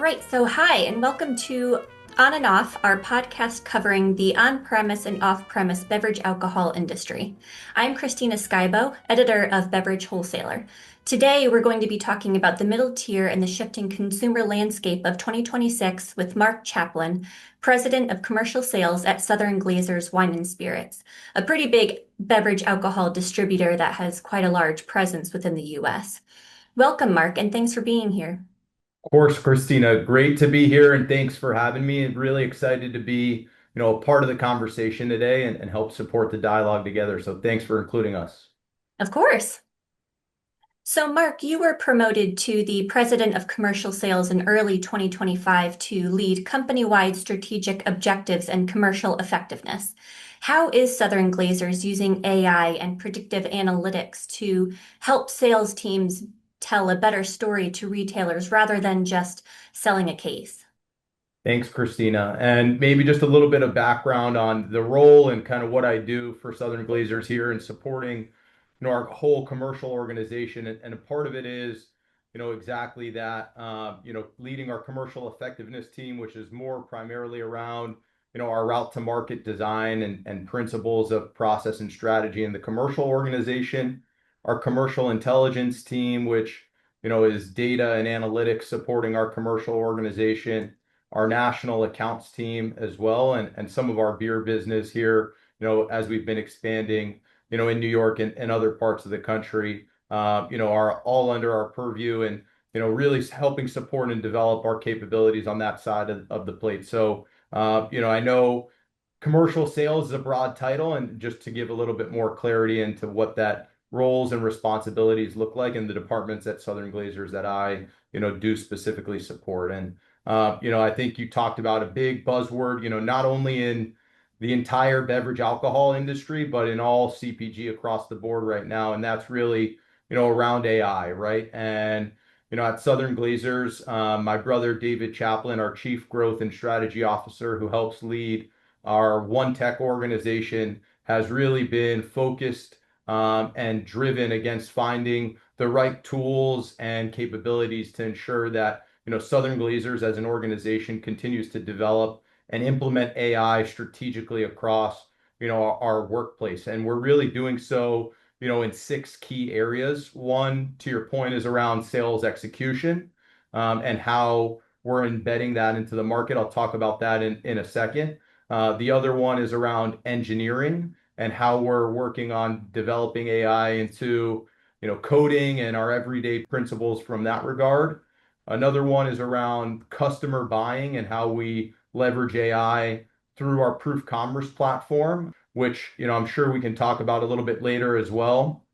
right, so hi, and welcome to On and Off, our podcast covering the on-premise and off-premise beverage alcohol industry. I'm Christina Skybo, editor of Beverage Wholesaler. Today, we're going to be talking about the middle tier and the shifting consumer landscape of 2026 with Mark Chaplin, president of commercial sales at Southern Glazer's Wine and Spirits, a pretty big beverage alcohol distributor that has quite a large presence within the U.S. Welcome, Mark, and thanks for being here. Of course, Christina, great to be here and thanks for having me. And really excited to be, a part of the conversation today and help support the dialogue together. So thanks for including us. Of course. So, Mark, you were promoted to the president of commercial sales in early 2025 to lead company-wide strategic objectives and commercial effectiveness. How is Southern Glazers using AI and predictive analytics to help sales teams tell a better story to retailers rather than just selling a case? Thanks, Christina. And maybe just a little bit of background on the role and kind of what I do for Southern Glazers here in supporting, our whole commercial organization. And a part of it is, exactly that, leading our commercial effectiveness team, which is more primarily around, our route to market design and principles of process and strategy in the commercial organization, our commercial intelligence team, which, is data and analytics supporting our commercial organization, our national accounts team as well, and some of our beer business here, as we've been expanding, in New York and other parts of the country, are all under our purview and, really helping support and develop our capabilities on that side of the plate. So, I know commercial sales is a broad title, and just to give a little bit more clarity into what that roles and responsibilities look like in the departments at Southern Glazers that I, do specifically support. And I think you talked about a big buzzword, not only in the entire beverage alcohol industry, but in all CPG across the board right now. And that's really, around AI, right? And, at Southern Glazers, my brother, David Chaplin, our Chief Growth and Strategy Officer, who helps lead our One Tech organization, has really been focused and driven against finding the right tools and capabilities to ensure that Southern Glazers as an organization continues to develop and implement AI strategically across, our workplace. And we're really doing so, in six key areas. One, to your point, is around sales execution and how we're embedding that into the market. I'll talk about that in a second. The other one is around engineering and how we're working on developing AI into, coding and our everyday principles from that regard. Another one is around customer buying and how we leverage AI through our Proof Commerce platform, which, I'm sure we can talk about a little bit later as well.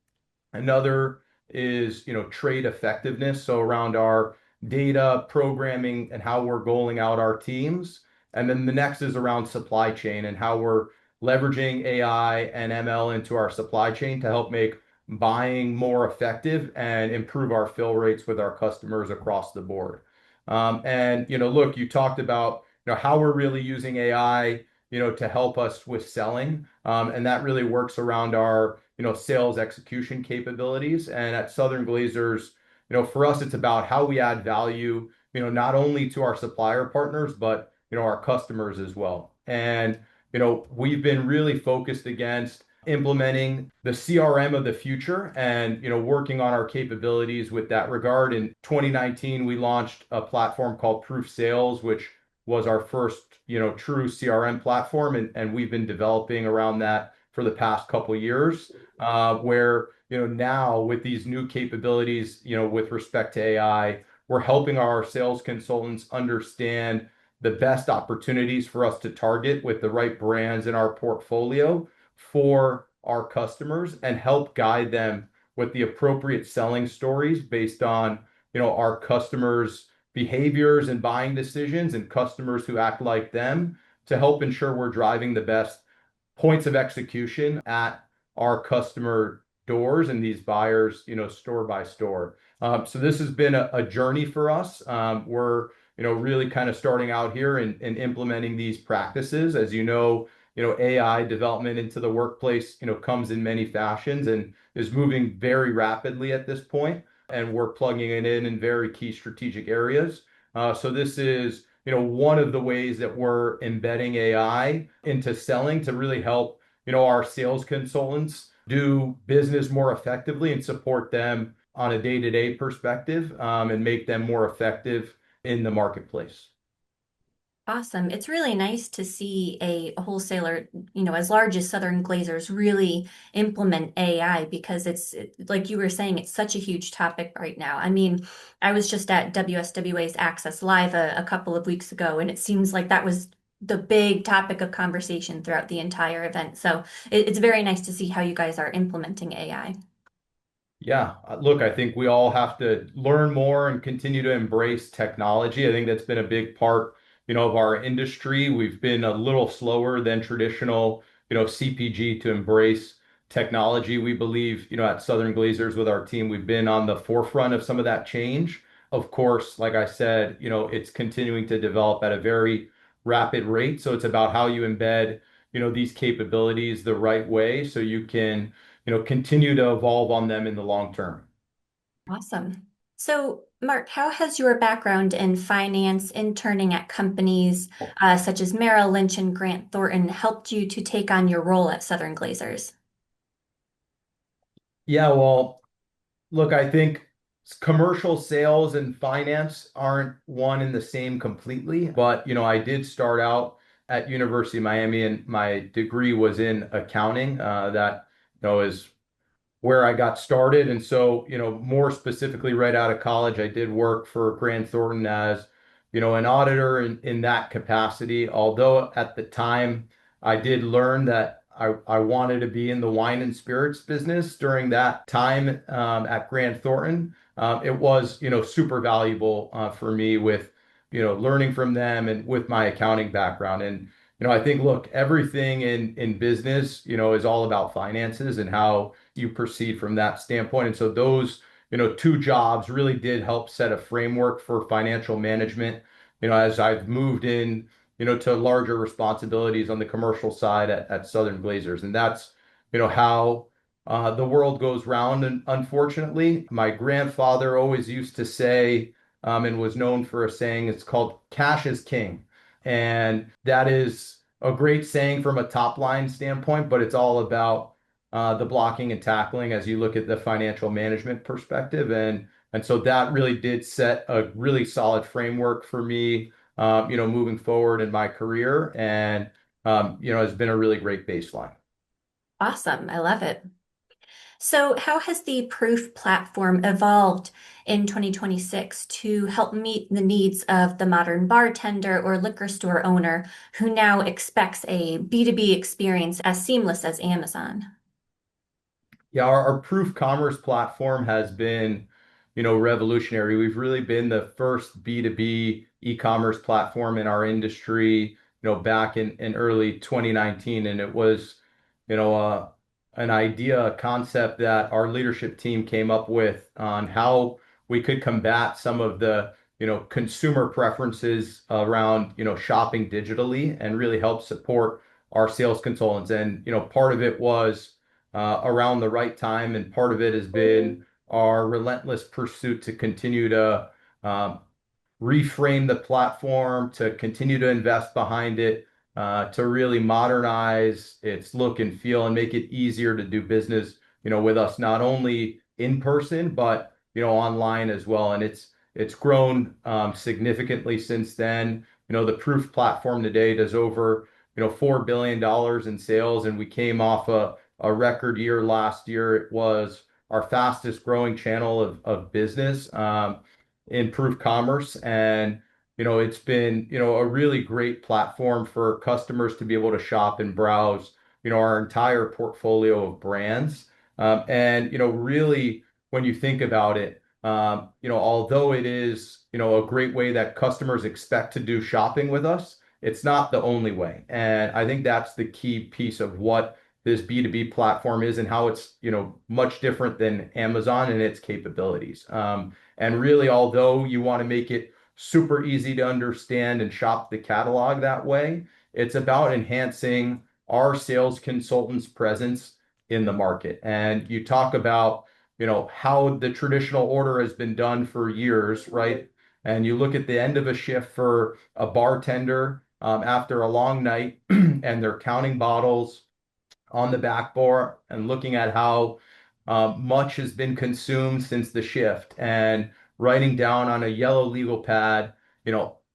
Another is, trade effectiveness, so around our data programming and how we're goaling out our teams. And then the next is around supply chain and how we're leveraging AI and ML into our supply chain to help make buying more effective and improve our fill rates with our customers across the board. And, look, you talked about, how we're really using AI, to help us with selling. And that really works around our, sales execution capabilities. And at Southern Glazers, for us, it's about how we add value, not only to our supplier partners, but, our customers as well. And, we've been really focused against implementing the CRM of the future and, working on our capabilities with that regard. In 2019, we launched a platform called Proof Sales, which was our first, true CRM platform. And we've been developing around that for the past couple of years, where, now with these new capabilities, with respect to AI, we're helping our sales consultants understand the best opportunities for us to target with the right brands in our portfolio for our customers and help guide them with the appropriate selling stories based on, our customers' behaviors and buying decisions and customers who act like them to help ensure we're driving the best points of execution at our customer doors and these buyers, store by store. So this has been a journey for us. We're, really kind of starting out here and implementing these practices. As AI development into the workplace, comes in many fashions and is moving very rapidly at this point. And we're plugging it in very key strategic areas. So this is, one of the ways that we're embedding AI into selling to really help, our sales consultants do business more effectively and support them on a day-to-day perspective, and make them more effective in the marketplace. Awesome. It's really nice to see a wholesaler, as large as Southern Glazers really implement AI because like you were saying, it's such a huge topic right now. I mean, I was just at WSWA's Access Live a couple of weeks ago, and it seems like that was the big topic of conversation throughout the entire event. So it's very nice to see how you guys are implementing AI. Yeah, look, I think we all have to learn more and continue to embrace technology. I think that's been a big part, of our industry. We've been a little slower than traditional, CPG to embrace technology. We believe, at Southern Glazers with our team, we've been on the forefront of some of that change. Of course, like I said, it's continuing to develop at a very rapid rate. So it's about how you embed, these capabilities the right way so you can continue to evolve on them in the long term. Awesome. So, Mark, how has your background in finance, interning at companies such as Merrill Lynch and Grant Thornton helped you to take on your role at Southern Glazers? Yeah, well, look, I think commercial sales and finance aren't one and the same completely, but I did start out at University of Miami and my degree was in accounting. That is where I got started. And so, more specifically, right out of college, I did work for Grant Thornton as, an auditor in that capacity. Although at the time, I did learn that I wanted to be in the wine and spirits business during that time at Grant Thornton. It was, super valuable for me with, learning from them and with my accounting background. And, I think, look, everything in business, is all about finances and how you proceed from that standpoint. And so those, two jobs really did help set a framework for financial management, as I've moved in, to larger responsibilities on the commercial side at Southern Glazers. And that's, how the world goes round. And unfortunately, my grandfather always used to say, and was known for a saying, it's called cash is king. And that is a great saying from a top line standpoint, but it's all about the blocking and tackling as you look at the financial management perspective. And so that really did set a really solid framework for me, moving forward in my career. And, has been a really great baseline. Awesome. I love it. So, how has the Proof platform evolved in 2026 to help meet the needs of the modern bartender or liquor store owner who now expects a B2B experience as seamless as Amazon? Yeah, our Proof Commerce platform has been, revolutionary. We've really been the first B2B e-commerce platform in our industry, back in early 2019. And it was, an idea, a concept that our leadership team came up with on how we could combat some of the, consumer preferences around, shopping digitally and really help support our sales consultants. And, part of it was around the right time. And part of it has been our relentless pursuit to continue to um, reframe the platform, to continue to invest behind it, to really modernize its look and feel and make it easier to do business, with us, not only in person, but, online as well. And it's grown significantly since then. The Proof platform today does over, $4 billion in sales, and we came off a record year last year. It was our fastest growing channel of business. In Proof Commerce. And, it's been, a really great platform for customers to be able to shop and browse, our entire portfolio of brands. And, really, when you think about it, although it is, a great way that customers expect to do shopping with us, it's not the only way. And I think that's the key piece of what this B2B platform is and how it's, much different than Amazon and its capabilities. And really, although you want to make it super easy to understand and shop the catalog that way, it's about enhancing our sales consultants' presence in the market. And you talk about, how the traditional order has been done for years, right? And you look at the end of a shift for a bartender after a long night, and they're counting bottles on the back bar and looking at how much has been consumed since the shift and writing down on a yellow legal pad,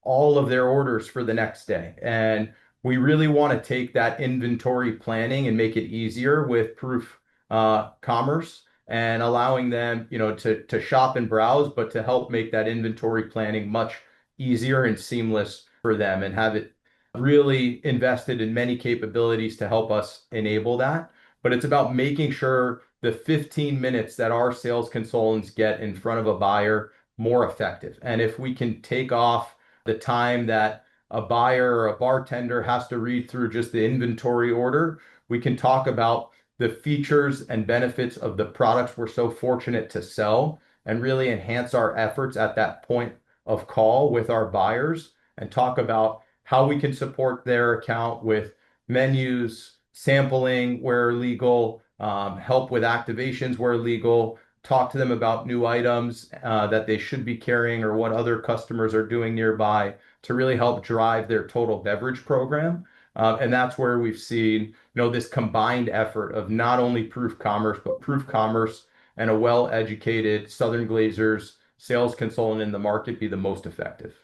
all of their orders for the next day. And we really want to take that inventory planning and make it easier with proof commerce and allowing them, to shop and browse, but to help make that inventory planning much easier and seamless for them and have it really invested in many capabilities to help us enable that. But it's about making sure the 15 minutes that our sales consultants get in front of a buyer more effective. And if we can take off the time that a buyer or a bartender has to read through just the inventory order, we can talk about the features and benefits of the products we're so fortunate to sell and really enhance our efforts at that point of call with our buyers and talk about how we can support their account with menus, sampling where legal, help with activations where legal, talk to them about new items that they should be carrying or what other customers are doing nearby to really help drive their total beverage program. And that's where we've seen, this combined effort of not only proof commerce, but proof commerce and a well-educated Southern Glazers sales consultant in the market be the most effective.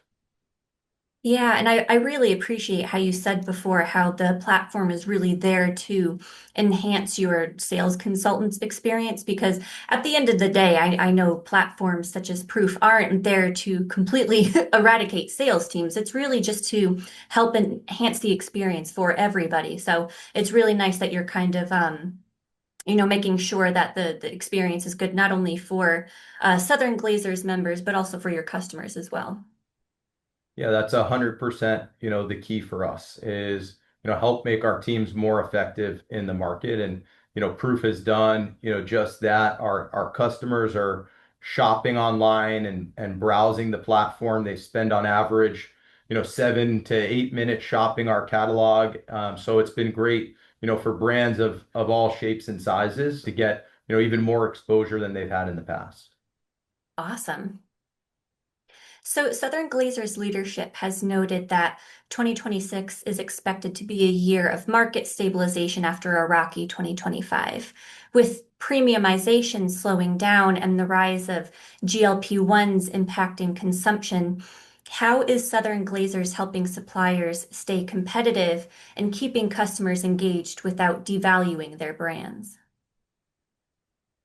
Yeah, and I really appreciate how you said before how the platform is really there to enhance your sales consultant's experience because at the end of the day, I know platforms such as Proof aren't there to completely eradicate sales teams. It's really just to help enhance the experience for everybody. So it's really nice that you're kind of making sure that the experience is good not only for Southern Glazers members, but also for your customers as well. Yeah, that's 100%, the key for us is, help make our teams more effective in the market. And, Proof has done, just that. Our customers are shopping online and browsing the platform. They spend on average, 7 to 8 minutes shopping our catalog. So it's been great, for brands of all shapes and sizes to get, even more exposure than they've had in the past. Awesome. So, Southern Glazer's leadership has noted that 2026 is expected to be a year of market stabilization after a rocky 2025. With premiumization slowing down and the rise of GLP-1s impacting consumption, how is Southern Glazers helping suppliers stay competitive and keeping customers engaged without devaluing their brands?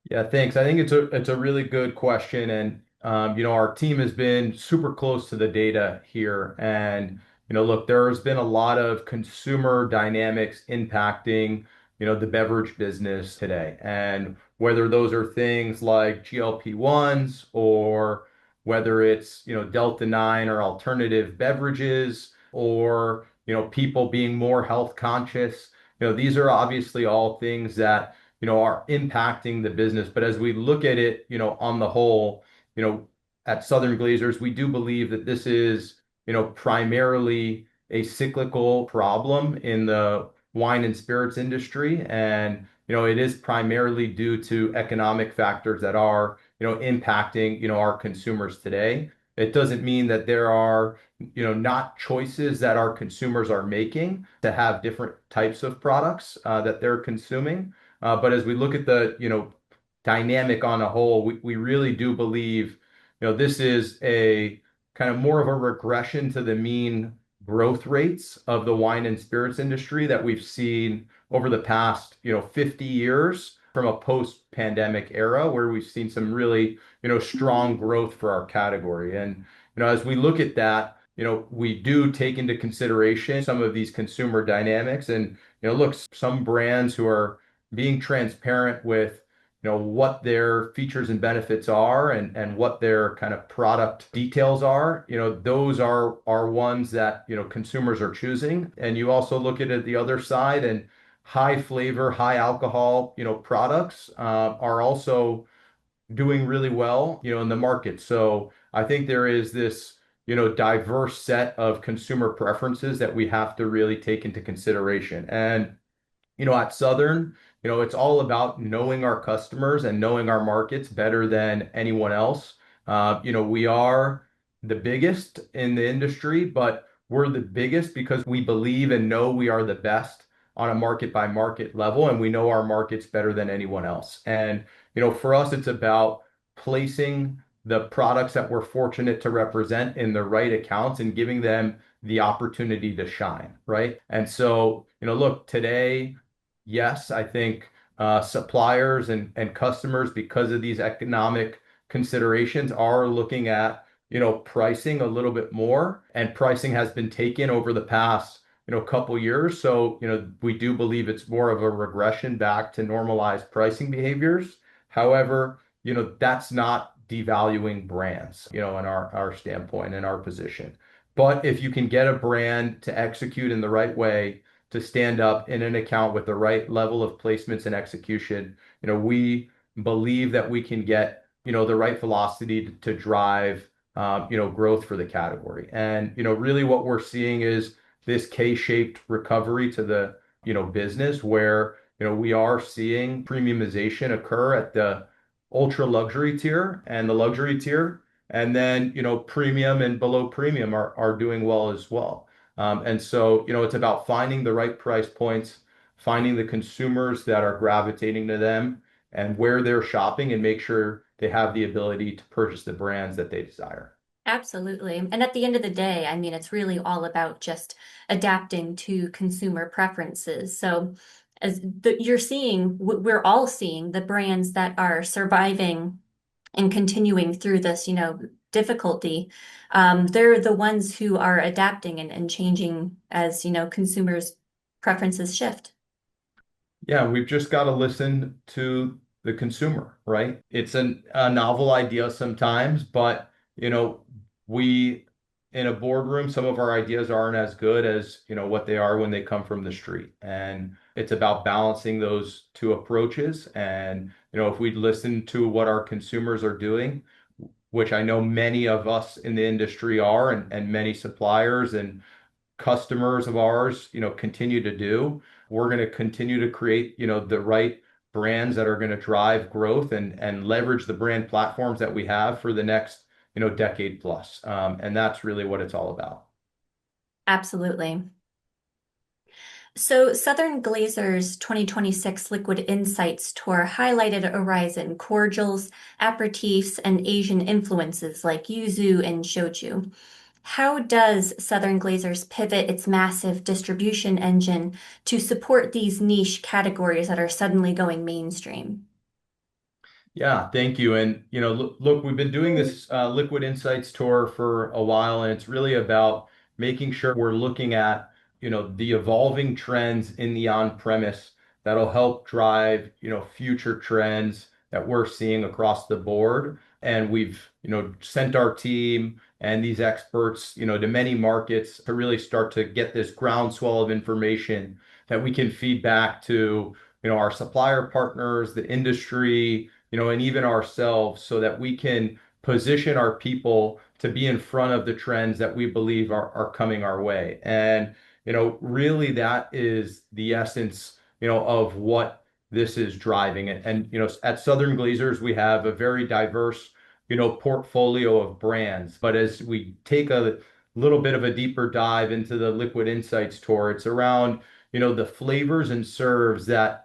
Yeah, thanks. I think it's a really good question, and our team has been super close to the data here. And look, there has been a lot of consumer dynamics impacting the beverage business today, and whether those are things like GLP-1s or whether it's Delta 9 or alternative beverages or people being more health conscious. These are obviously all things that are impacting the business. But as we look at it, on the whole, at Southern Glazers, we do believe that this is, primarily a cyclical problem in the wine and spirits industry. And, it is primarily due to economic factors that are, impacting, our consumers today. It doesn't mean that there are, not choices that our consumers are making to have different types of products that they're consuming. But as we look at the, dynamic on a whole, we really do believe, this is a kind of more of a regression to the mean growth rates of the wine and spirits industry that we've seen over the past, 50 years from a post-pandemic era where we've seen some really, strong growth for our category. And, as we look at that, we do take into consideration some of these consumer dynamics and, look, some brands who are being transparent with what their features and benefits are and what their kind of product details are, those are ones that consumers are choosing. And you also look at it the other side, and high flavor, high alcohol products are also doing really well in the market. So I think there is this diverse set of consumer preferences that we have to really take into consideration. And at Southern, it's all about knowing our customers and knowing our markets better than anyone else. We are the biggest in the industry, but we're the biggest because we believe and know we are the best on a market by market level, and we know our markets better than anyone else. And, for us, it's about placing the products that we're fortunate to represent in the right accounts and giving them the opportunity to shine, right? And so, look, today, yes, I think suppliers and customers, because of these economic considerations, are looking at pricing a little bit more, and pricing has been taken over the past, couple years. So, we do believe it's more of a regression back to normalized pricing behaviors. However, that's not devaluing brands, in our standpoint and our position. But if you can get a brand to execute in the right way, to stand up in an account with the right level of placements and execution, we believe that we can get, the right velocity to drive growth for the category. And, really what we're seeing is this K-shaped recovery to the, business where, we are seeing premiumization occur at the ultra luxury tier and the luxury tier. And then, premium and below premium are doing well as well. And so, it's about finding the right price points, finding the consumers that are gravitating to them and where they're shopping, and make sure they have the ability to purchase the brands that they desire. Absolutely. And at the end of the day, I mean, it's really all about just adapting to consumer preferences. So, you're seeing, we're all seeing the brands that are surviving and continuing through this, difficulty. They're the ones who are adapting and changing as, consumers' preferences shift. Yeah, we've just got to listen to the consumer, right? It's a novel idea sometimes, but we in a boardroom, some of our ideas aren't as good as what they are when they come from the street. And it's about balancing those two approaches. And if we listen to what our consumers are doing, which I know many of us in the industry are, and many suppliers and customers of ours, continue to do, we're going to continue to create, the right brands that are going to drive growth and leverage the brand platforms that we have for the next, decade plus. And that's really what it's all about. Absolutely. So, Southern Glazer's 2026 Liquid Insights Tour highlighted a rise in cordials, aperitifs, and Asian influences like yuzu and shochu. How does Southern Glazers pivot its massive distribution engine to support these niche categories that are suddenly going mainstream? Yeah, thank you. And look, we've been doing this Liquid Insights tour for a while, and it's really about making sure we're looking at the evolving trends in the on-premise that'll help drive future trends that we're seeing across the board. And we've sent our team and these experts to many markets to really start to get this groundswell of information that we can feed back to our supplier partners, the industry, and even ourselves, so that we can position our people to be in front of the trends that we believe are coming our way. And, really that is the essence, of what this is driving. And, at Southern Glazers, we have a very diverse, portfolio of brands. But as we take a little bit of a deeper dive into the Liquid Insights tour, it's around, the flavors and serves that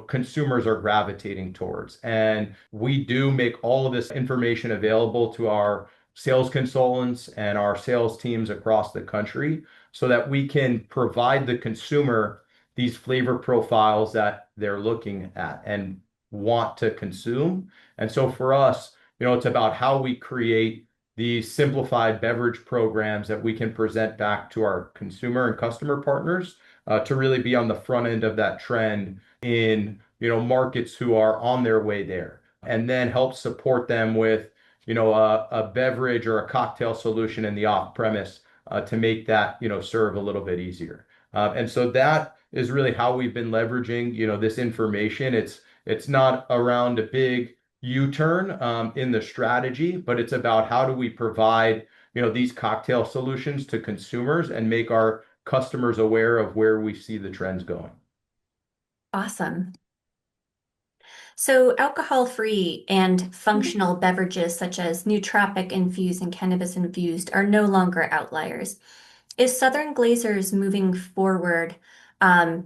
consumers are gravitating towards. And we do make all of this information available to our sales consultants and our sales teams across the country, so that we can provide the consumer these flavor profiles that they're looking at and want to consume. And so for us, it's about how we create these simplified beverage programs that we can present back to our consumer and customer partners, to really be on the front end of that trend in markets who are on their way there, and then help support them with a beverage or a cocktail solution in the off premise, to make that serve a little bit easier. And so that is really how we've been leveraging this information. It's not around a big U-turn in the strategy, but it's about how do we provide these cocktail solutions to consumers and make our customers aware of where we see the trends going. Awesome. So, alcohol-free and functional beverages such as nootropic infused and cannabis infused are no longer outliers. Is Southern Glazers moving forward,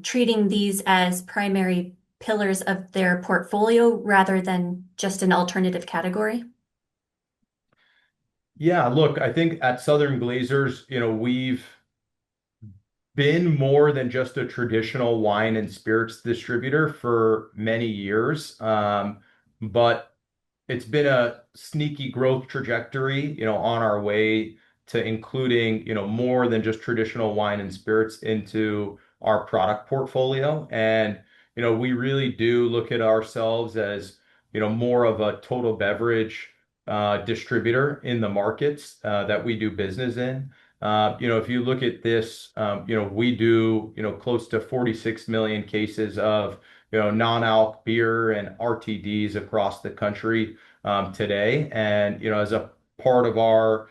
treating these as primary pillars of their portfolio rather than just an alternative category? Yeah, look, I think at Southern Glazers, we've been more than just a traditional wine and spirits distributor for many years. But it's been a sneaky growth trajectory, on our way to including, more than just traditional wine and spirits into our product portfolio. And, we really do look at ourselves as, more of a total beverage distributor in the markets that we do business in. If you look at this, we do, close to 46 million cases of, non-alc beer and RTDs across the country today. And, as a part of our,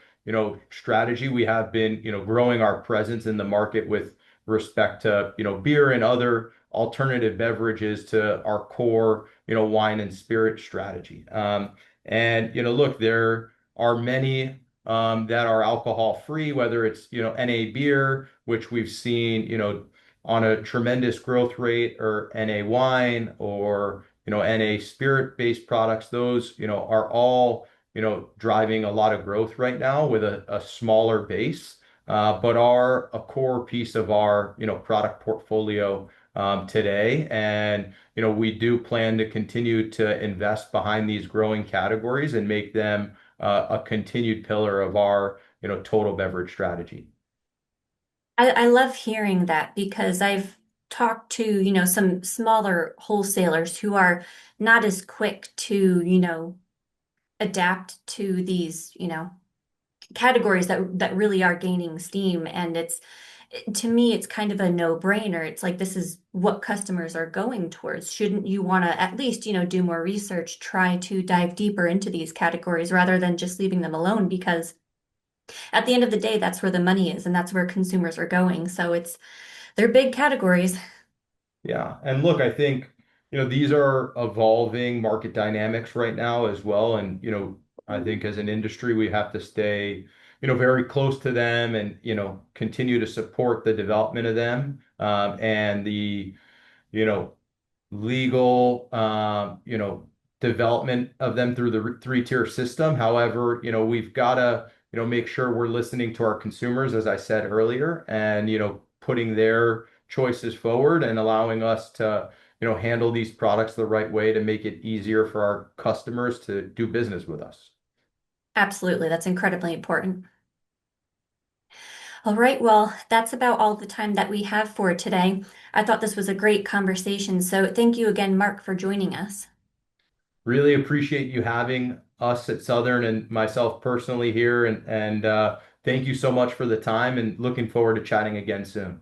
strategy, we have been, growing our presence in the market with respect to, beer and other alternative beverages to our core, wine and spirit strategy. And, look, there are many that are alcohol free, whether it's, NA beer, which we've seen, on a tremendous growth rate, or NA wine, or, NA spirit-based products. Those, are all, driving a lot of growth right now with a smaller base, but are a core piece of our, product portfolio today. And, we do plan to continue to invest behind these growing categories and make them a continued pillar of our, total beverage strategy. I love hearing that because I've talked to, some smaller wholesalers who are not as quick to, adapt to these, categories that really are gaining steam. And to me, it's kind of a no-brainer. It's like this is what customers are going towards. Shouldn't you want to at least, do more research, try to dive deeper into these categories rather than just leaving them alone? Because at the end of the day, that's where the money is and that's where consumers are going. So they're big categories. Yeah. And look, I think, these are evolving market dynamics right now as well. And, I think as an industry, we have to stay, very close to them and, continue to support the development of them, and the, you know, legal, development of them through the three-tier system. However, we've got to, make sure we're listening to our consumers, as I said earlier, and, putting their choices forward and allowing us to, handle these products the right way to make it easier for our customers to do business with us. Absolutely. That's incredibly important. All right. Well, that's about all the time that we have for today. I thought this was a great conversation. So thank you again, Mark, for joining us. Really appreciate you having us at Southern and myself personally here, and thank you so much for the time, and looking forward to chatting again soon.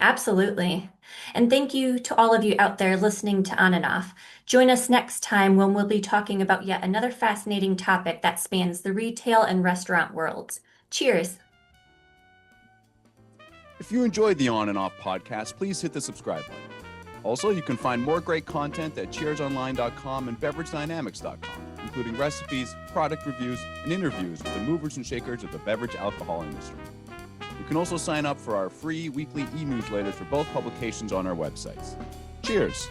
Absolutely. And thank you to all of you out there listening to On and Off. Join us next time when we'll be talking about yet another fascinating topic that spans the retail and restaurant worlds. Cheers. If you enjoyed the On and Off podcast, please hit the subscribe button. Also, you can find more great content at cheersonline.com and beveragedynamics.com, including recipes, product reviews, and interviews with the movers and shakers of the beverage alcohol industry. You can also sign up for our free weekly e-newsletters for both publications on our websites. Cheers!